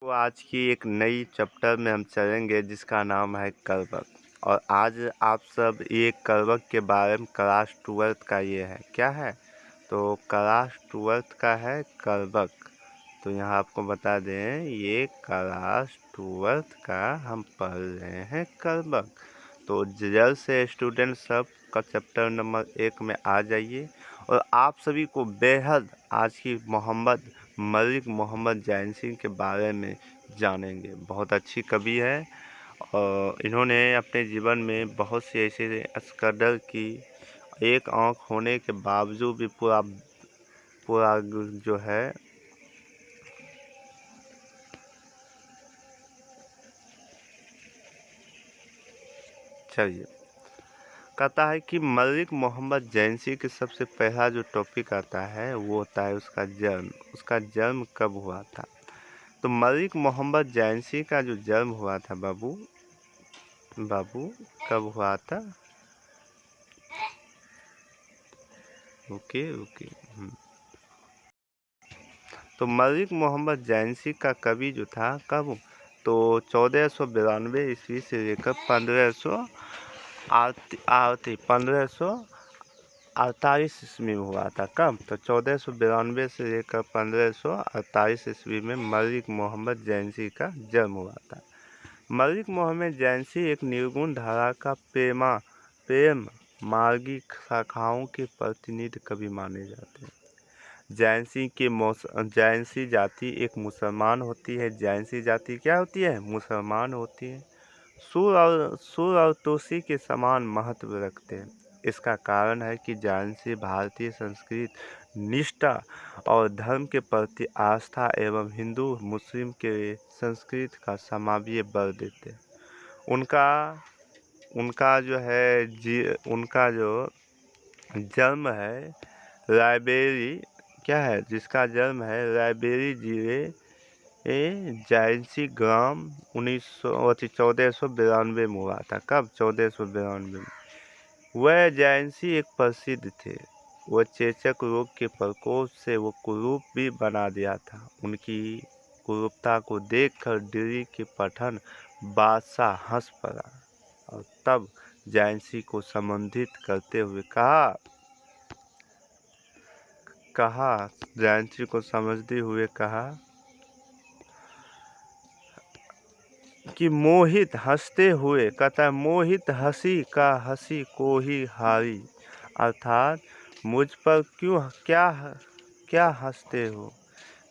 तो आज की एक नई चैप्टर में हम चलेंगे जिसका नाम है कर्वक। और आज आप सब ये कर्वक के बारे में क्लास 12th का ये है क्या है, तो क्लास 12th का है कर्वक। तो यहाँ आपको बता दें ये क्लास 12th का हम पढ़ रहे हैं कर्वक। तो जल्द से स्टूडेंट सब का चैप्टर नंबर 1 में आ जाइए। और आप सभी को बेहद आज की मलिक मोहम्मद जैन सिंह के बारे में जानेंगे। बहुत अच्छी कवि है और इन्होंने अपने जीवन में बहुत से ऐसे स्कदर की, एक आँख होने के बावजूद भी पूरा पूरा जो है चलिए कहता है कि मलिक मोहम्मद जैनसी के सबसे पहला जो टॉपिक आता है वो होता है उसका जन्म कब हुआ था। तो मलिक मोहम्मद जैनसी का जो जन्म हुआ था बाबू कब हुआ था। ओके। तो मलिक मोहम्मद जैनसी का कवि जो था कब, तो 1492 ईस्वी से लेकर 1548 ईस्वी में हुआ था। कब, तो 1492 से लेकर 1548 ईस्वी में मलिक मोहम्मद जैनसी का जन्म हुआ था। मलिक मोहम्मद जैनसी एक निर्गुण धारा का प्रेम मार्गी शाखाओं के प्रतिनिधि कवि माने जाते हैं। जैनसी जाति एक मुसलमान होती है। जैनसी जाति क्या होती है, मुसलमान होती है। सुर और तुलसी के समान महत्व रखते हैं। इसका कारण है कि जैनसी भारतीय संस्कृति, निष्ठा और धर्म के प्रति आस्था एवं हिंदू मुस्लिम के संस्कृति का समावीय बल देते हैं। उनका जो जन्म है रायबेरी जिसका जन्म है रायबेरी जिले जैनसी ग्राम 1492 में हुआ था। कब, 1492 में। वह जैनसी एक प्रसिद्ध थे। वह चेचक रोग के प्रकोप से वो कुरूप भी बना दिया था। उनकी कुरूपता को देखकर दिल्ली के पठान बादशाह हंस पड़ा और तब जैनसी को संबोधित करते हुए जैनसी को समझते हुए कहा कि मोहित हंसते हुए कहता है, मोहित हंसी का हंसी को ही हारी, अर्थात मुझ पर क्या हंसते हो,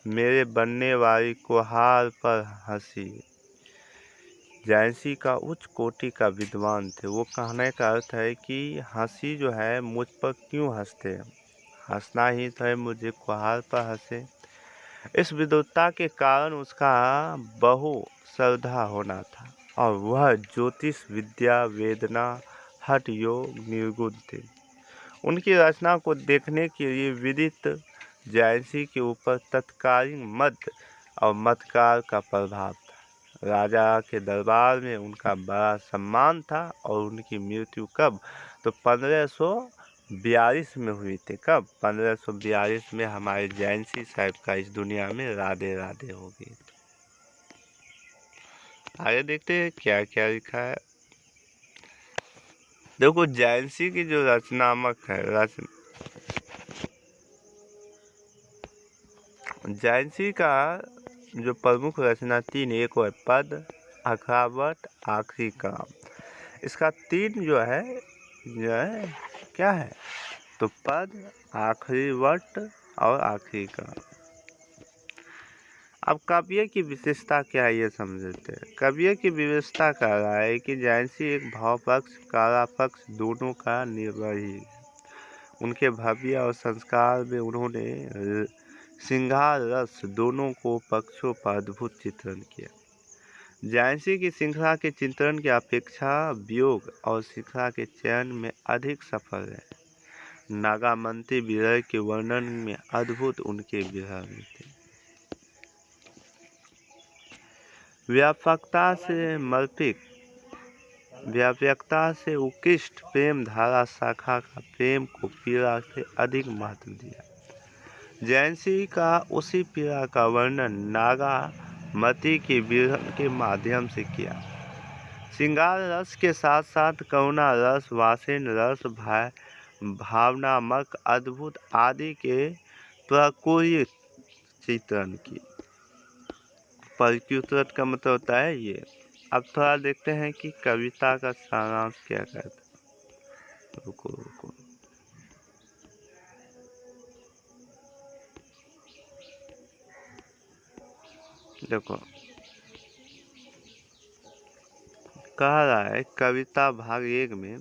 मेरे बनने वाली कुहार पर हंसी। जैनसी का उच्च कोटि का विद्वान थे। वो कहने का अर्थ है कि हंसी जो है मुझ पर क्यों हंसते हैं, हंसना ही तो है, मुझे कुहार पर हंसे। इस विद्वत्ता के कारण उसका बहु श्रद्धा होना था और वह ज्योतिष विद्या, वेदना, हठ योग निर्गुण थे। उनकी रचना को देखने के लिए विदित जैनसी के ऊपर तत्कालीन मध्य और मध्यकाल का प्रभाव था। राजा के दरबार में उनका बड़ा सम्मान था और उनकी मृत्यु कब, तो 1542 में हुई थी। कब, 1542 में हमारे जैनसी साहब का इस दुनिया में राधे राधे हो गई। आगे देखते हैं क्या क्या लिखा है। देखो जैनसी की जो रचनात्मक है जैनसी का जो प्रमुख रचना 3, एक है पद, अखावट, आखिरी काम। इसका 3 जो है क्या है, तो पद, आखिरी वट और आखिरी काम। अब काव्य की विशेषता क्या है ये समझते हैं। काव्य की विशेषता कह रहा है कि जैनसी एक भाव पक्ष, काला पक्ष दोनों का निर्वही है। उनके भव्य और संस्कार में उन्होंने श्रृंगार रस दोनों को पक्षों पर अद्भुत चित्रण किया। जैनसी की श्रृंखला के चित्रण की अपेक्षा वियोग और श्रृंखला के चयन में अधिक सफल है। नागामंती विरह के वर्णन में अद्भुत उनके विरह में थे। व्यापकता से उत्कृष्ट प्रेम धारा शाखा का प्रेम को पीड़ा से अधिक महत्व दिया। जैनसी का उसी पीड़ा का वर्णन नागा मति के विरह के माध्यम से किया। श्रृंगार रस के साथ साथ करुणा रस, वात्सल्य रस, भावनात्मक अद्भुत आदि के प्रकुर्य चित्रण की। प्रकुर्त का मतलब होता है ये। अब थोड़ा देखते हैं कि कविता का सारांश क्या कहता है। रुको देखो, कह रहा है कविता भाग 1 में,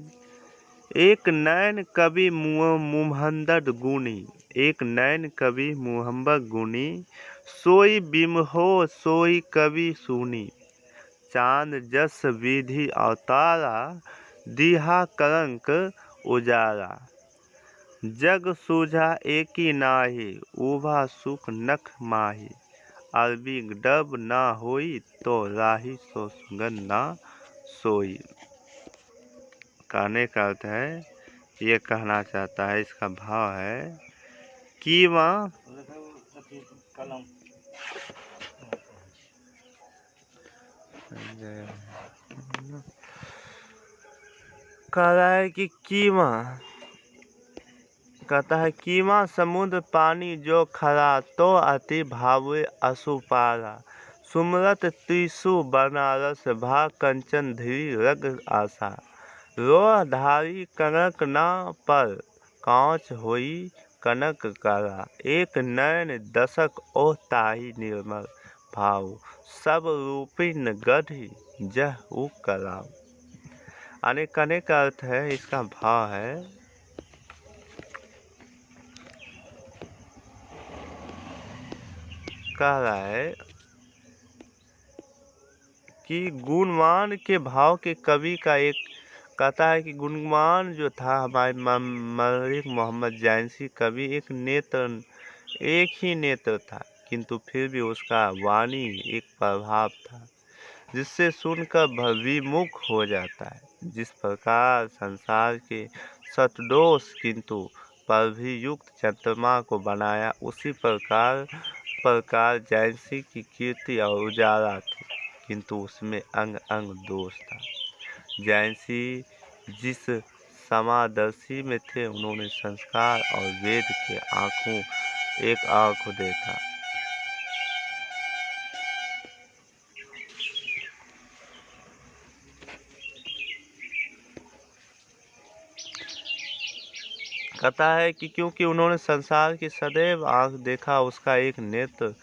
एक नैन कवि मुहम्मद गुनी, एक नैन कवि मुहम्मद गुनी, सोई बिमहो सोई कवि सुनी, चांद जस विधि अवतारा, दिहा कलंक उजारा, जग सूझा एकी नाही, उभा सुख नख माही, अरबी डब ना होई, तो राही सो सुगन ना सोई। कहने का अर्थ है, ये कहना चाहता है, इसका भाव है कि वहाँ कह रहा है कि कीमा, कहता है कीमा समुद्र पानी जो खरा, तो अति भावे असुपारा, सुमरत त्रिशु बनारस, भा कंचन धीरी रग आशा, रोह धारी कनक ना पर, कांच होई कनक करा, एक नैन दशक ओह ताही निर्मल भाव, सब रूपिन गढ़ी जह उ कराव। कहने का अर्थ है, इसका भाव है, कह रहा है कि गुणवान के भाव के कवि का एक, कहता है कि गुणवान जो था हमारे मलिक मोहम्मद जैनसी कवि, एक ही नेत्र था, किंतु फिर भी उसका वाणी एक प्रभाव था जिससे सुनकर विमुख हो जाता है। जिस प्रकार संसार के सतदोष किंतु प्रभियुक्त चंद्रमा को बनाया, उसी प्रकार जैनसी की कीर्ति और उजाला थी, किंतु उसमें अंग अंग दोष था। जैनसी जिस समादर्शी में थे, उन्होंने संस्कार और वेद के आंखों एक आंख देखा। कहता है कि क्योंकि उन्होंने संसार की सदैव आंख देखा, उसका एक नेत्र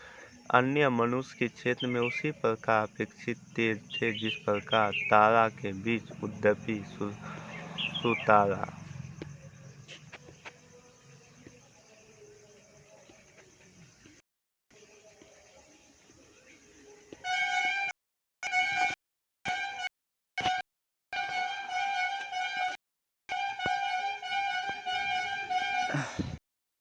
अन्य मनुष्य के क्षेत्र में उसी प्रकार अपेक्षित तेज थे जिस प्रकार तारा के बीच उद्यपी सुतारा।